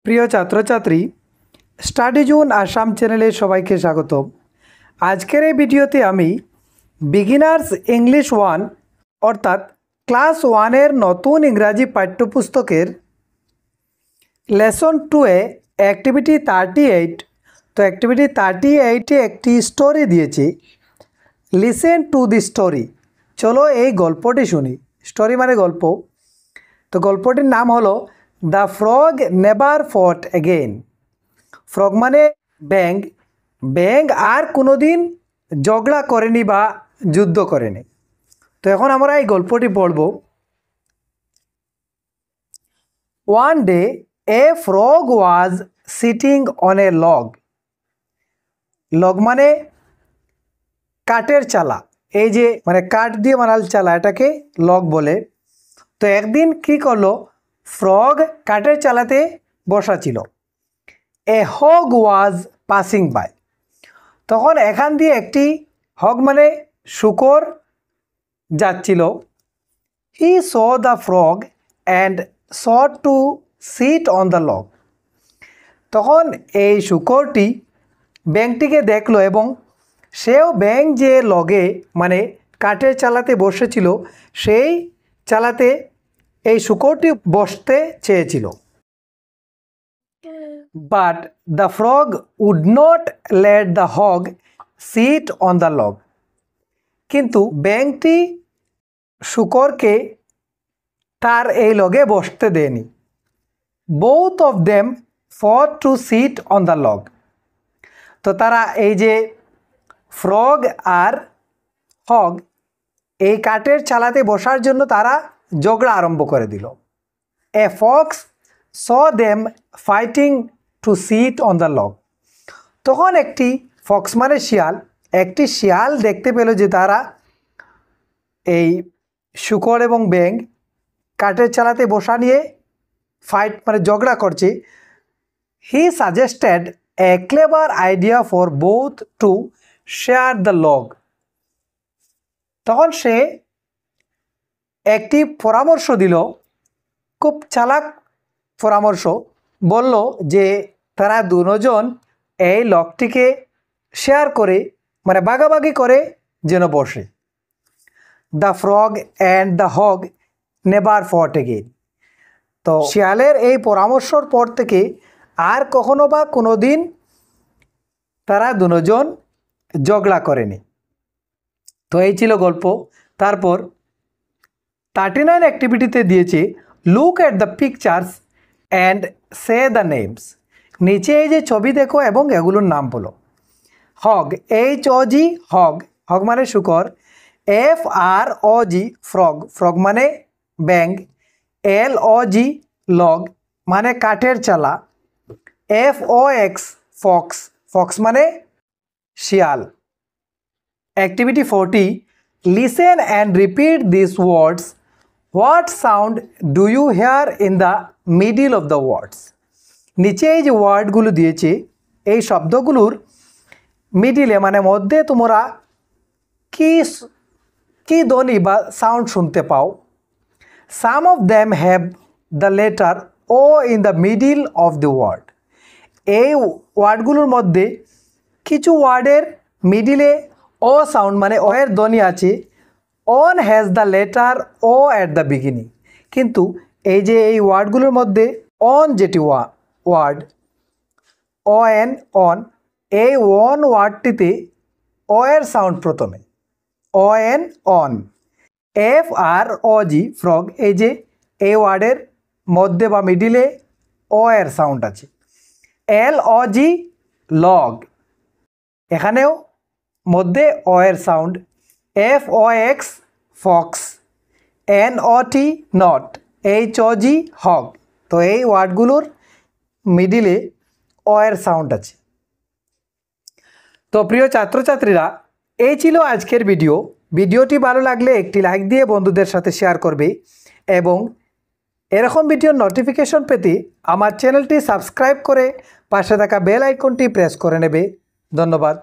প্রিয় ছাত্রছাত্রী, study zone Assam চ্যানেলে সবাইকে স্বাগতম। আজকের এই ভিডিওতে আমি বিগিনার্স ইংলিশ 1 অর্থাৎ ক্লাস 1-এর নতুন ইংরাজি পাঠ্যপুস্তকের লেসন 2-এ অ্যাক্টিভিটি 38, তো অ্যাক্টিভিটি 38-এ একটি স্টোরি দিয়েছি। Listen to the story. চলো এই গল্পটি শুনি। স্টোরি মানে গল্প। তো গল্পটির নাম হলো the frog never fought again. Frog মানে ব্যাঙ। ব্যাঙ আর কোনোদিন ঝগড়া করেনি বা যুদ্ধ করেনি। তো এখন আমরা এই গল্পটি পড়ব। One day a frog was sitting on a log. Log মানে কাঠের চালা। এই যে মানে কাঠ দিয়ে বানাল চালা, এটাকে লগ বলে। তো একদিন কি করলো, ফ্রগ কাঠের চালাতে বসা ছিল। A hog was passing by. তখন এখান দিয়ে একটি হগ মানে শূকর যাচ্ছিল। He saw the frog and sought to sit on the log. তখন এই শূকরটি ব্যাঙটিকে দেখলো এবং সেও ব্যাঙ যে লগে মানে কাঠের চালাতে বসেছিল সেই চালাতে এই শূকরটি বসতে চেয়েছিল। But the frog would not let the hog sit on the log. কিন্তু ব্যাঙটি শূকরকে তার এই লগে বসতে দেয়নি। Both of them fought to sit on the log. তো তারা এই যে ফ্রগ আর হগ এই কাঠের চালাতে বসার জন্য তারা ঝগড়া আরম্ভ করে দিল। A fox saw them fighting to sit on the log. তখন একটি ফক্স মানে শিয়াল, একটি শিয়াল দেখতে পেল যে তারা এই শূকর এবং ব্যাঙ কাঠের চালাতে বসা নিয়ে ফাইট মানে ঝগড়া করছে। He suggested A clever idea for both to share the log. তখন সে একটি পরামর্শ দিল, খুব চালাক পরামর্শ। বলল যে তারা দুজন এই লগটিকে শেয়ার করে মানে ভাগাভাগি করে যেন বসে। The frog and the hog never fought again. তো শিয়ালের এই পরামর্শর পর থেকে আর কখনো বা কোনো দিন তারা দুজন ঝগড়া করেনি। তো এই ছিল গল্প। তারপর 39 অ্যাক্টিভিটিতে দিয়েছে look at the pictures and say the names. নিচে এই যে ছবি দেখো এবং এগুলোর নাম বলো। হগ, HOG হগ, হগ মানে শূকর। FROG ফ্রগ, ফ্রগ মানে ব্যাঙ। LOG লগ মানে কাঠের চালা। FOX ফক্স, ফক্স মানে শিয়াল। Activity 40, listen and repeat these words. What sound do you hear in the middle of the words? নিচে এই যে ওয়ার্ডগুলো দিয়েছে এই শব্দগুলোর মিডিলে মানে মধ্যে তোমরা কি ধ্বনি বা সাউন্ড শুনতে পাও। Some of them have the letter O in the middle of the word. এই ওয়ার্ডগুলোর মধ্যে কিছু ওয়ার্ডের মিডিলে ও সাউন্ড মানে ও এর ধ্বনি আছে। On has the letter O at the beginning. কিন্তু এই যে এই ওয়ার্ডগুলোর মধ্যে অন যেটি ওয়ার্ড ON অন, এই অন ওয়ার্ডটিতে ও এর সাউন্ড প্রথমে ON অন। FROG ফ্রগ, এই যে এই ওয়ার্ডের মধ্যে বা মিডিলে ও এর সাউন্ড আছে। LOG লগ, এখানেও মধ্যে ও এর sound. FOX fox. NOT not. HOG hog. তো এই ওয়ার্ডগুলোর মিডিলে ও এর সাউন্ড আছে। তো প্রিয় ছাত্রছাত্রীরা, এই ছিল আজকের ভিডিও। ভিডিওটি ভালো লাগলে একটি লাইক দিয়ে বন্ধুদের সাথে শেয়ার করবে এবং এরকম ভিডিওর নোটিফিকেশন পেতে আমার চ্যানেলটি সাবস্ক্রাইব করে পাশে থাকা বেল আইকনটি প্রেস করে নেবে। ধন্যবাদ।